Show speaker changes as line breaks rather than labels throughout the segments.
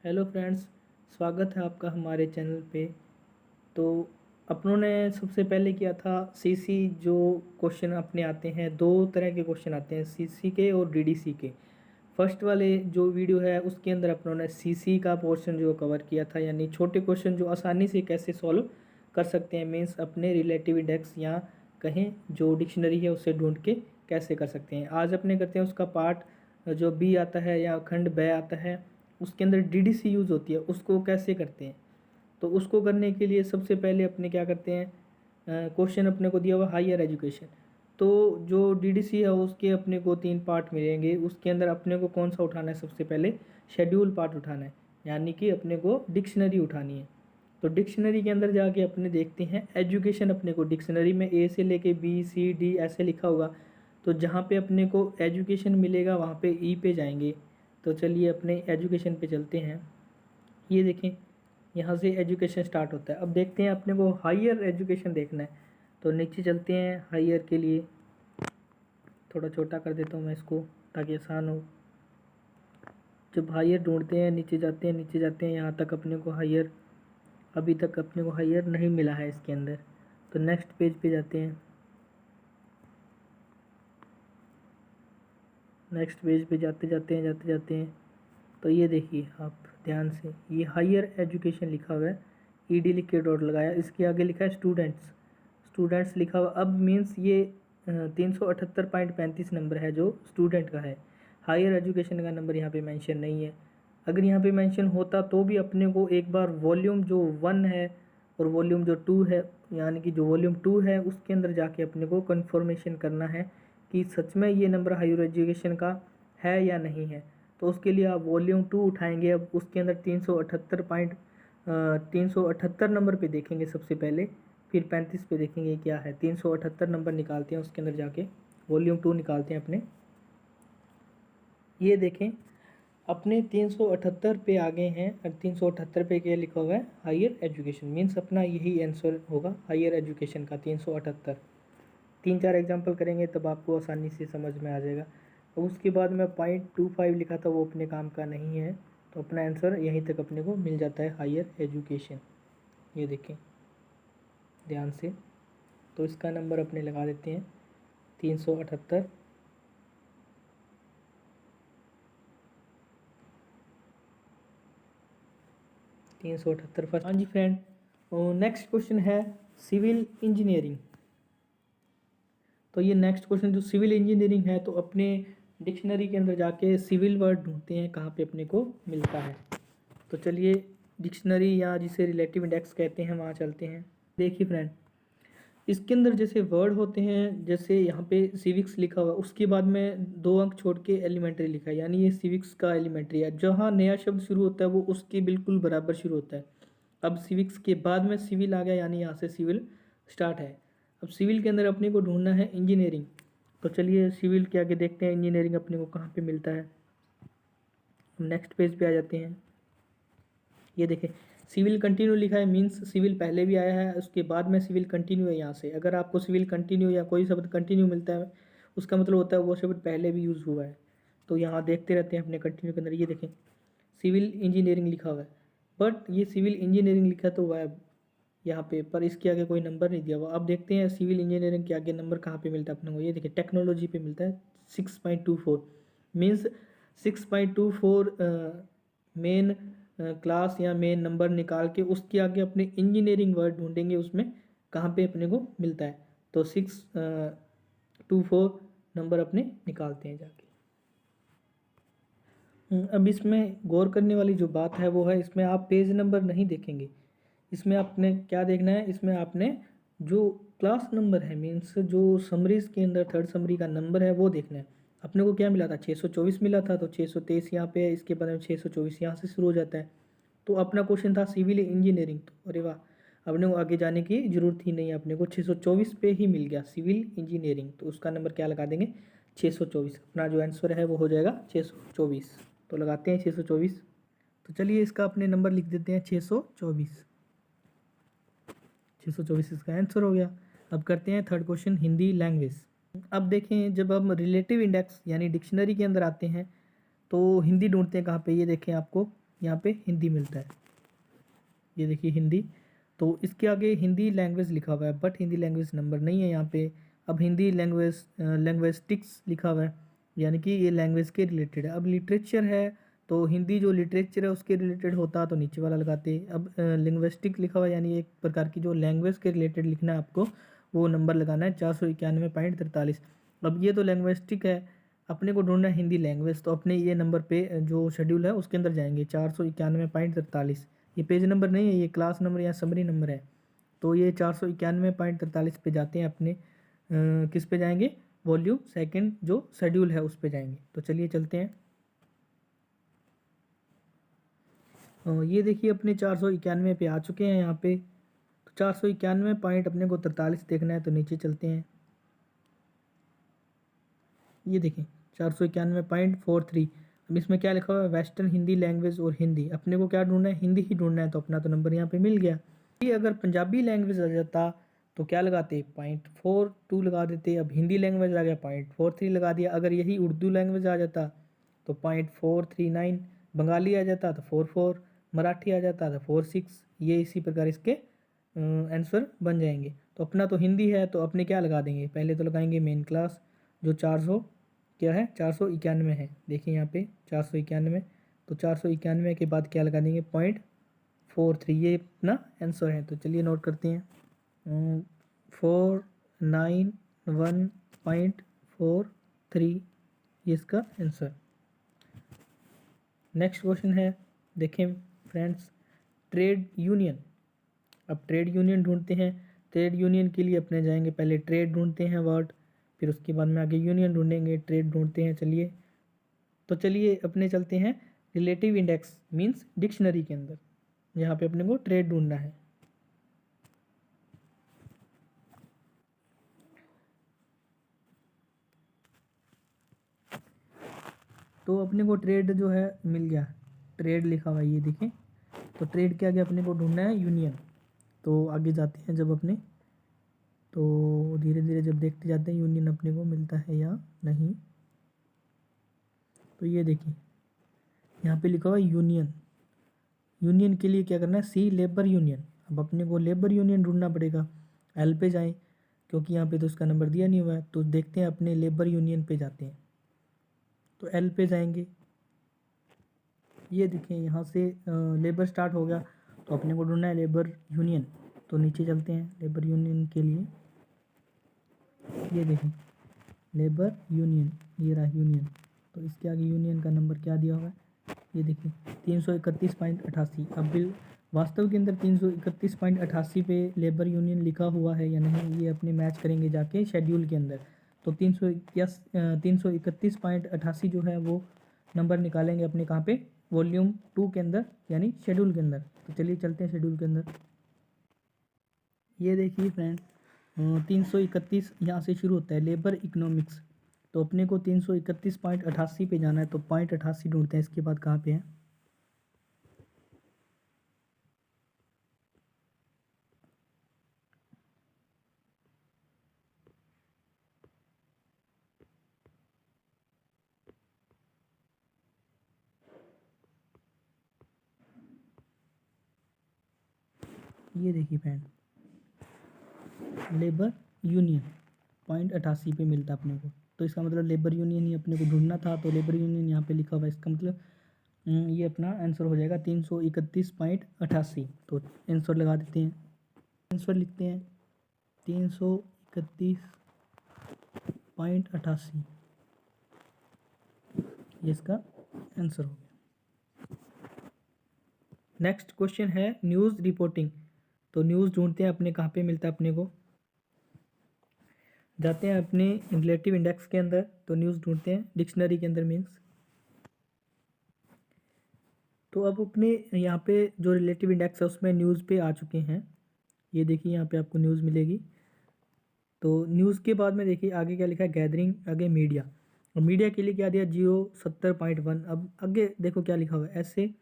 Hello friends, स्वागत है आपका हमारे चैनल पे। तो अपनों ने सबसे पहले किया था सीसी। जो क्वेश्चन अपने आते हैं, दो तरह के क्वेश्चन आते हैं, सीसी के और डीडीसी के। फर्स्ट वाले जो वीडियो है उसके अंदर अपनों ने सीसी का पोर्शन जो कवर किया था, यानी छोटे क्वेश्चन जो आसानी से कैसे सॉल्व कर सकते हैं, मीन्स अपने रिलेटिव इंडेक्स या कहें जो डिक्शनरी है उससे ढूंढ के कैसे कर सकते हैं। आज अपने करते हैं उसका पार्ट जो बी आता है या खंड ब आता है, उसके अंदर डीडीसी यूज़ होती है, उसको कैसे करते हैं। तो उसको करने के लिए सबसे पहले अपने क्या करते हैं, क्वेश्चन अपने को दिया हुआ हायर एजुकेशन। तो जो डीडीसी है उसके अपने को 3 पार्ट मिलेंगे। उसके अंदर अपने को कौन सा उठाना है, सबसे पहले शेड्यूल पार्ट उठाना है, यानी कि अपने को डिक्शनरी उठानी है। तो डिक्शनरी के अंदर जाके अपने देखते हैं एजुकेशन। अपने को डिक्शनरी में ए से लेके बी सी डी ऐसे लिखा होगा, तो जहाँ पे अपने को एजुकेशन मिलेगा वहाँ पे ई पे जाएंगे। तो चलिए अपने एजुकेशन पे चलते हैं। ये देखें, यहाँ से एजुकेशन स्टार्ट होता है। अब देखते हैं अपने को हायर एजुकेशन देखना है, तो नीचे चलते हैं। हायर के लिए थोड़ा छोटा कर देता हूँ मैं इसको ताकि आसान हो। जब हायर ढूंढते हैं नीचे जाते हैं, नीचे जाते हैं, यहाँ तक अपने को हायर, अभी तक अपने को हायर नहीं मिला है इसके अंदर। तो नेक्स्ट पेज पे जाते हैं। नेक्स्ट पेज पे जाते हैं तो ये देखिए आप ध्यान से, ये हायर एजुकेशन लिखा हुआ है, ईडी लिख के डॉट लगाया, इसके आगे लिखा है स्टूडेंट्स। स्टूडेंट्स लिखा हुआ, अब मीन्स ये 378.35 नंबर है जो स्टूडेंट का है। हायर एजुकेशन का नंबर यहाँ पे मेंशन नहीं है। अगर यहाँ पे मेंशन होता तो भी अपने को एक बार वॉल्यूम जो 1 है और वॉल्यूम जो 2 है, यानी कि जो वॉल्यूम 2 है उसके अंदर जाके अपने को कन्फर्मेशन करना है कि सच में ये नंबर हायर एजुकेशन का है या नहीं है। तो उसके लिए आप वॉल्यूम 2 उठाएंगे। अब उसके अंदर 378 नंबर पे देखेंगे सबसे पहले, फिर 35 पे देखेंगे क्या है। 378 नंबर निकालते हैं, उसके अंदर जाके वॉल्यूम 2 निकालते हैं अपने। ये देखें अपने 378 पे आ गए हैं, और 378 पे क्या लिखा हुआ है, हायर एजुकेशन। मीन्स अपना यही आंसर होगा हायर एजुकेशन का 378। 3-4 एग्जाम्पल करेंगे तब आपको आसानी से समझ में आ जाएगा। और उसके बाद में 0.25 लिखा था, वो अपने काम का नहीं है, तो अपना आंसर यहीं तक अपने को मिल जाता है, हायर एजुकेशन। ये देखें ध्यान से, तो इसका नंबर अपने लगा देते हैं 378। 378 फर्स्ट। हाँ जी फ्रेंड, नेक्स्ट क्वेश्चन है सिविल इंजीनियरिंग। तो ये नेक्स्ट क्वेश्चन जो सिविल इंजीनियरिंग है, तो अपने डिक्शनरी के अंदर जाके सिविल वर्ड ढूंढते हैं कहाँ पे अपने को मिलता है। तो चलिए डिक्शनरी या जिसे रिलेटिव इंडेक्स कहते हैं वहाँ चलते हैं। देखिए फ्रेंड, इसके अंदर जैसे वर्ड होते हैं, जैसे यहाँ पे सिविक्स लिखा हुआ, उसके बाद में 2 अंक छोड़ के एलिमेंट्री लिखा है, यानी ये सिविक्स का एलिमेंट्री है। जहाँ नया शब्द शुरू होता है वो उसके बिल्कुल बराबर शुरू होता है। अब सिविक्स के बाद में सिविल आ गया, यानी यहाँ से सिविल स्टार्ट है। अब सिविल के अंदर अपने को ढूंढना है इंजीनियरिंग। तो चलिए सिविल के आगे देखते हैं इंजीनियरिंग अपने को कहाँ पे मिलता है। नेक्स्ट पेज पे आ जाते हैं। ये देखें सिविल कंटिन्यू लिखा है, मीन्स सिविल पहले भी आया है, उसके बाद में सिविल कंटिन्यू है। यहाँ से अगर आपको सिविल कंटिन्यू या कोई शब्द कंटिन्यू मिलता है, उसका मतलब होता है वो शब्द पहले भी यूज़ हुआ है। तो यहाँ देखते रहते हैं अपने कंटिन्यू के अंदर। ये देखें सिविल इंजीनियरिंग लिखा हुआ है, बट ये सिविल इंजीनियरिंग लिखा तो हुआ है यहाँ पे, पर इसके आगे कोई नंबर नहीं दिया हुआ। अब देखते हैं सिविल इंजीनियरिंग के आगे नंबर कहाँ पे मिलता है अपने को। ये देखिए टेक्नोलॉजी पे मिलता है 6.24, मीन्स 6.24 मेन क्लास या मेन नंबर निकाल के उसके आगे अपने इंजीनियरिंग वर्ड ढूंढेंगे, उसमें कहाँ पे अपने को मिलता है। तो 624 नंबर अपने निकालते हैं जाके। अब इसमें गौर करने वाली जो बात है वो है, इसमें आप पेज नंबर नहीं देखेंगे। इसमें आपने क्या देखना है, इसमें आपने जो क्लास नंबर है, मीन्स जो समरीज के अंदर थर्ड समरी का नंबर है वो देखना है। अपने को क्या मिला था, 624 मिला था, तो 623 यहाँ पे है, इसके बाद में 624 यहाँ से शुरू हो जाता है। तो अपना क्वेश्चन था सिविल इंजीनियरिंग, तो अरे वाह, अपने को आगे जाने की जरूरत ही नहीं है, अपने को 624 पे ही मिल गया सिविल इंजीनियरिंग। तो उसका नंबर क्या लगा देंगे, 624। अपना जो आंसर है वो हो जाएगा 624। तो लगाते हैं 624। तो चलिए इसका अपने नंबर लिख देते हैं 624। 624 इसका आंसर हो गया। अब करते हैं थर्ड क्वेश्चन, हिंदी लैंग्वेज। अब देखें जब हम रिलेटिव इंडेक्स यानी डिक्शनरी के अंदर आते हैं तो हिंदी ढूंढते हैं कहाँ पे। ये देखें आपको यहाँ पे हिंदी मिलता है। ये देखिए हिंदी, तो इसके आगे हिंदी लैंग्वेज लिखा हुआ है, बट हिंदी लैंग्वेज नंबर नहीं है यहाँ पे। अब हिंदी लैंग्वेस्टिक्स लिखा हुआ है, यानी कि ये लैंग्वेज के रिलेटेड है। अब लिटरेचर है, तो हिंदी जो लिटरेचर है उसके रिलेटेड होता तो नीचे वाला लगाते। अब लिंग्विस्टिक लिखा हुआ है, यानी एक प्रकार की जो लैंग्वेज के रिलेटेड लिखना है आपको, वो नंबर लगाना है 491.43। अब ये तो लैंग्विस्टिक है, अपने को ढूंढना है हिंदी लैंग्वेज, तो अपने ये नंबर पे जो शेड्यूल है उसके अंदर जाएंगे 491.43। ये पेज नंबर नहीं है, ये क्लास नंबर या समरी नंबर है। तो ये 491.43 पे जाते हैं अपने, किस पे जाएंगे, वॉल्यूम सेकंड जो शेड्यूल है उस पे जाएंगे। तो चलिए चलते हैं। ये देखिए अपने 491 पे आ चुके हैं यहाँ पे। तो 491 पॉइंट अपने को 43 देखना है, तो नीचे चलते हैं। ये देखें 491.43। अब इसमें क्या लिखा हुआ है, वेस्टर्न हिंदी लैंग्वेज और हिंदी। अपने को क्या ढूंढना है, हिंदी ही ढूंढना है, तो अपना तो नंबर यहाँ पे मिल गया। ये अगर पंजाबी लैंग्वेज आ जाता तो क्या लगाते, 0.42 लगा देते। अब हिंदी लैंग्वेज आ गया 0.43 लगा दिया। अगर यही उर्दू लैंग्वेज आ जाता तो 0.439, बंगाली आ जाता तो 44, मराठी आ जाता तो 46। ये इसी प्रकार इसके आंसर बन जाएंगे। तो अपना तो हिंदी है, तो अपने क्या लगा देंगे, पहले तो लगाएंगे मेन क्लास जो 400 क्या है 491 है। देखिए यहाँ पे 491, तो 491 के बाद क्या लगा देंगे 0.43। ये अपना आंसर है। तो चलिए नोट करते हैं, 491.43 ये इसका आंसर। नेक्स्ट क्वेश्चन है, देखें फ्रेंड्स, ट्रेड यूनियन। अब ट्रेड यूनियन ढूंढते हैं। ट्रेड यूनियन के लिए अपने जाएंगे, पहले ट्रेड ढूंढते हैं वर्ड, फिर उसके बाद में आगे यूनियन ढूंढेंगे, ट्रेड ढूंढते हैं। चलिए, तो चलिए अपने चलते हैं रिलेटिव इंडेक्स मींस डिक्शनरी के अंदर, यहाँ पे अपने को ट्रेड ढूंढना है। तो अपने को ट्रेड जो है मिल गया, ट्रेड लिखा हुआ है ये देखें। तो ट्रेड के आगे अपने को ढूंढना है यूनियन। तो आगे जाते हैं जब अपने, तो धीरे धीरे जब देखते जाते हैं यूनियन अपने को मिलता है या नहीं। तो ये देखिए यहाँ पे लिखा हुआ है यूनियन। यूनियन के लिए क्या करना है, सी लेबर यूनियन। अब अपने को लेबर यूनियन ढूंढना पड़ेगा। एल पे जाएं, क्योंकि यहाँ पे तो उसका नंबर दिया नहीं हुआ है। तो देखते हैं अपने लेबर यूनियन पे जाते हैं, तो एल पे जाएंगे। ये देखें यहाँ से लेबर स्टार्ट हो गया, तो अपने को ढूंढना है लेबर यूनियन। तो नीचे चलते हैं लेबर यूनियन के लिए। ये देखें लेबर यूनियन, ये रहा यूनियन। तो इसके आगे यूनियन का नंबर क्या दिया हुआ है, ये देखिए 331.88। अब बिल वास्तव के अंदर 331.88 पे लेबर यूनियन लिखा हुआ है या नहीं, ये अपने मैच करेंगे जाके शेड्यूल के अंदर। तो 331.88 जो है वो नंबर निकालेंगे अपने कहाँ पे, वॉल्यूम 2 के अंदर, यानी शेड्यूल के अंदर। तो चलिए चलते हैं शेड्यूल के अंदर। ये देखिए फ्रेंड 331 यहाँ से शुरू होता है लेबर इकोनॉमिक्स। तो अपने को 331.88 पे जाना है, तो 0.88 ढूंढते हैं। इसके बाद कहाँ पे है, ये देखिए फ्रेंड लेबर यूनियन 0.88 पे मिलता है अपने को। तो इसका मतलब लेबर यूनियन ही अपने को ढूंढना था, तो लेबर यूनियन यहाँ पे लिखा हुआ है। इसका मतलब ये अपना आंसर हो जाएगा 331.88। तो आंसर लगा देते हैं, आंसर लिखते हैं 331.88, ये इसका आंसर हो गया। नेक्स्ट क्वेश्चन है न्यूज़ रिपोर्टिंग। तो न्यूज़ ढूंढते हैं अपने कहाँ पे मिलता है अपने को, जाते हैं अपने रिलेटिव इंडेक्स के अंदर। तो न्यूज़ ढूंढते हैं डिक्शनरी के अंदर मीन्स। तो अब अपने यहाँ पे जो रिलेटिव इंडेक्स है उसमें न्यूज़ पे आ चुके हैं। ये देखिए यहाँ पे आपको न्यूज़ मिलेगी। तो न्यूज़ के बाद में देखिए आगे क्या लिखा है, गैदरिंग, आगे मीडिया। और मीडिया के लिए क्या दिया 070.1। अब आगे देखो क्या लिखा हुआ है, ऐसे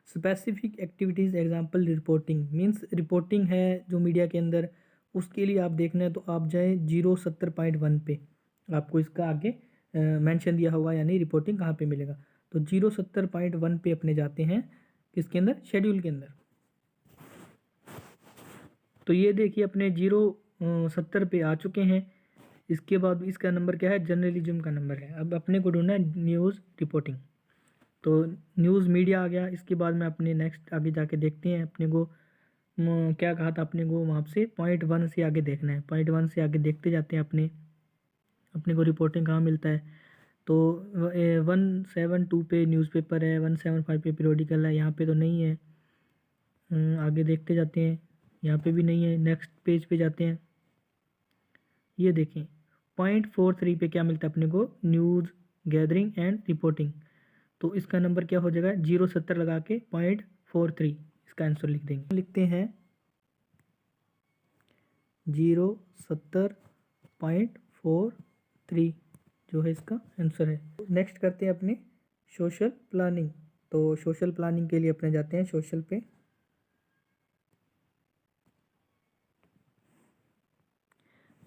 specific activities example reporting means reporting है जो मीडिया के अंदर, उसके लिए आप देखना है तो आप जाए 070.1 पे। आपको इसका आगे मेंशन दिया होगा, यानी रिपोर्टिंग कहाँ पे मिलेगा। तो 070.1 पे अपने जाते हैं किसके अंदर, शेड्यूल के अंदर। तो ये देखिए अपने 070 पे आ चुके हैं। इसके बाद इसका नंबर क्या है, जर्नलिज्म का नंबर है। अब अपने को ढूंढना है न्यूज़ रिपोर्टिंग, तो न्यूज़ मीडिया आ गया। इसके बाद में अपने नेक्स्ट आगे जाके देखते हैं अपने को क्या कहा था अपने को वहाँ से, पॉइंट 1 से आगे देखना है। पॉइंट 1 से आगे देखते जाते हैं अपने को रिपोर्टिंग कहाँ मिलता है। तो 172 पे न्यूज़पेपर है, 175 पे पीरियोडिकल है, यहाँ पे तो नहीं है। आगे देखते जाते हैं, यहाँ पे भी नहीं है। नेक्स्ट पेज पे जाते हैं, ये देखें पॉइंट 43 पे क्या मिलता है अपने को, न्यूज़ गैदरिंग एंड रिपोर्टिंग। तो इसका नंबर क्या हो जाएगा, 070 लगा के .43 इसका आंसर लिख देंगे। लिखते हैं 070.43 जो है इसका आंसर है। नेक्स्ट करते हैं अपने सोशल प्लानिंग। तो सोशल प्लानिंग के लिए अपने जाते हैं सोशल पे।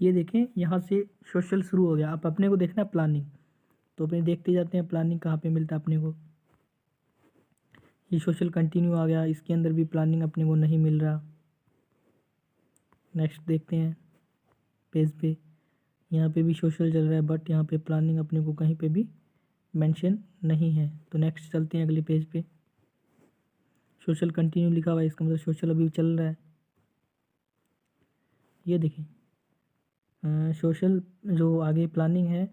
ये देखें यहाँ से सोशल शुरू हो गया। अब अपने को देखना है प्लानिंग, तो अपने देखते जाते हैं प्लानिंग कहाँ पे मिलता है अपने को। ये सोशल कंटिन्यू आ गया, इसके अंदर भी प्लानिंग अपने को नहीं मिल रहा। नेक्स्ट देखते हैं पेज पे, यहाँ पे भी सोशल चल रहा है बट यहाँ पे प्लानिंग अपने को कहीं पे भी मेंशन नहीं है। तो नेक्स्ट चलते हैं अगले पेज पे। सोशल कंटिन्यू लिखा हुआ है, इसका मतलब सोशल अभी चल रहा है। ये देखिए सोशल जो आगे प्लानिंग है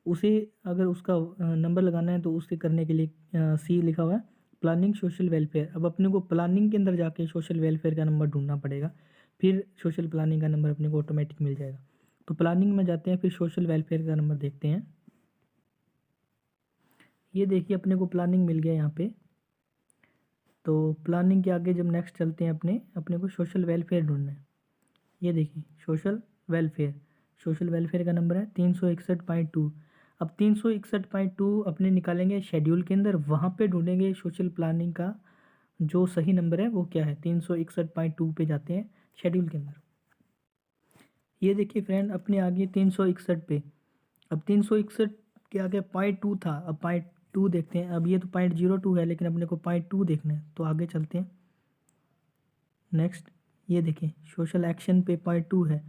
उसे अगर उसका नंबर लगाना है तो उसे करने के लिए सी लिखा हुआ है प्लानिंग सोशल वेलफेयर। अब अपने को प्लानिंग के अंदर जाके सोशल वेलफेयर का नंबर ढूंढना पड़ेगा, फिर सोशल प्लानिंग का नंबर अपने को ऑटोमेटिक मिल जाएगा। तो प्लानिंग में जाते हैं, फिर सोशल वेलफेयर का नंबर देखते हैं। ये देखिए अपने को प्लानिंग मिल गया यहाँ पे। तो प्लानिंग के आगे जब नेक्स्ट चलते हैं अपने को सोशल वेलफेयर ढूंढना है। ये देखिए सोशल वेलफेयर का नंबर है 361.2। अब 361.2 अपने निकालेंगे शेड्यूल के अंदर, वहाँ पे ढूंढेंगे सोशल प्लानिंग का जो सही नंबर है वो क्या है। 361.2 पे जाते हैं शेड्यूल के अंदर। ये देखिए फ्रेंड अपने आगे 361 पे। अब 361 के आगे .2 था, अब .2 देखते हैं। अब ये तो .02 है लेकिन अपने को .2 देखना है, तो आगे चलते हैं नेक्स्ट। ये देखें सोशल एक्शन पे .2 है।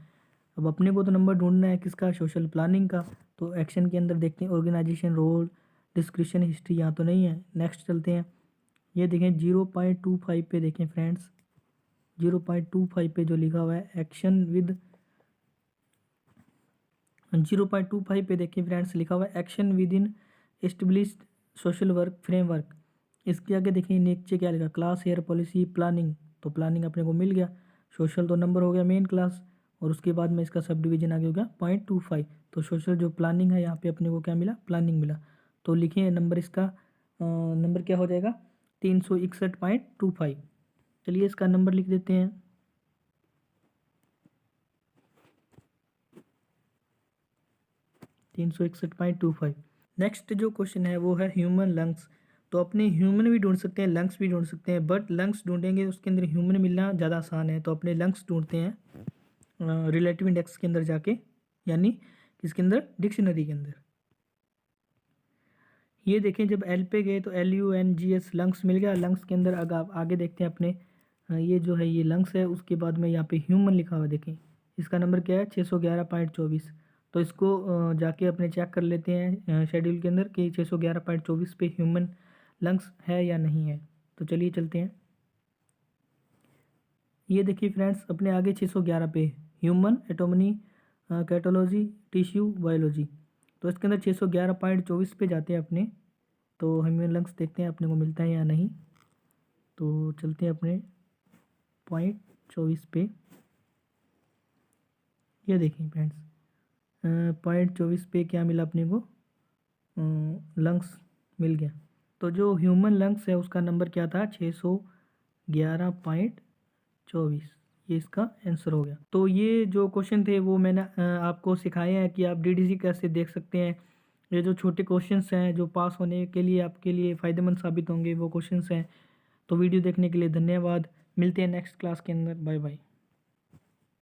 अब अपने को तो नंबर ढूंढना है किसका, सोशल प्लानिंग का। तो एक्शन के अंदर देखते हैं ऑर्गेनाइजेशन, रोल, डिस्क्रिप्शन, हिस्ट्री, यहाँ तो नहीं है। नेक्स्ट चलते हैं, ये देखें 0.25 पे देखें फ्रेंड्स, 0.25 पे जो लिखा हुआ है एक्शन विद 0.25 पे देखिए फ्रेंड्स लिखा हुआ है action with in established social work framework. इसके आगे देखिए नीचे क्या लिखा, क्लास हेयर पॉलिसी प्लानिंग। तो प्लानिंग अपने को मिल गया। सोशल तो नंबर हो गया मेन क्लास, और उसके बाद में इसका सब डिवीजन आगे हो गया .25। तो सोशल जो प्लानिंग है यहाँ पे अपने को क्या मिला, प्लानिंग मिला। तो लिखिए नंबर इसका नंबर क्या हो जाएगा 361.25। चलिए इसका नंबर लिख देते हैं 361.25। नेक्स्ट जो क्वेश्चन है वो है ह्यूमन लंग्स। तो अपने ह्यूमन भी ढूंढ सकते हैं, लंग्स भी ढूंढ सकते हैं, बट लंग्स ढूंढेंगे उसके अंदर ह्यूमन मिलना ज़्यादा आसान है। तो अपने लंग्स ढूंढते हैं रिलेटिव इंडेक्स के अंदर जाके, यानी किसके अंदर, डिक्शनरी के अंदर। ये देखें जब एल पे गए तो LUNGS लंग्स मिल गया। लंग्स के अंदर अगर आप आगे देखते हैं अपने ये जो है ये लंग्स है, उसके बाद में यहाँ पे ह्यूमन लिखा हुआ देखें, इसका नंबर क्या है 611.24। तो इसको जाके अपने चेक कर लेते हैं शेड्यूल के अंदर कि 611.24 पे ह्यूमन लंग्स है या नहीं है। तो चलिए चलते हैं। ये देखिए फ्रेंड्स अपने आगे 611 पे ह्यूमन एटोमनी कैटोलॉजी टिश्यू बायोलॉजी। तो इसके अंदर 611.24 पे जाते हैं अपने, तो ह्यूमन लंग्स देखते हैं अपने को मिलता है या नहीं। तो चलते हैं अपने .24 पे। ये देखिए फ्रेंड्स .24 पे क्या मिला अपने को, लंग्स मिल गया। तो जो ह्यूमन लंग्स है उसका नंबर क्या था 611.24। ये इसका आंसर हो गया। तो ये जो क्वेश्चन थे वो मैंने आपको सिखाए हैं कि आप DDC कैसे देख सकते हैं। ये जो छोटे क्वेश्चंस हैं जो पास होने के लिए आपके लिए फ़ायदेमंद साबित होंगे वो क्वेश्चंस हैं। तो वीडियो देखने के लिए धन्यवाद। मिलते हैं नेक्स्ट क्लास के अंदर। Bye bye.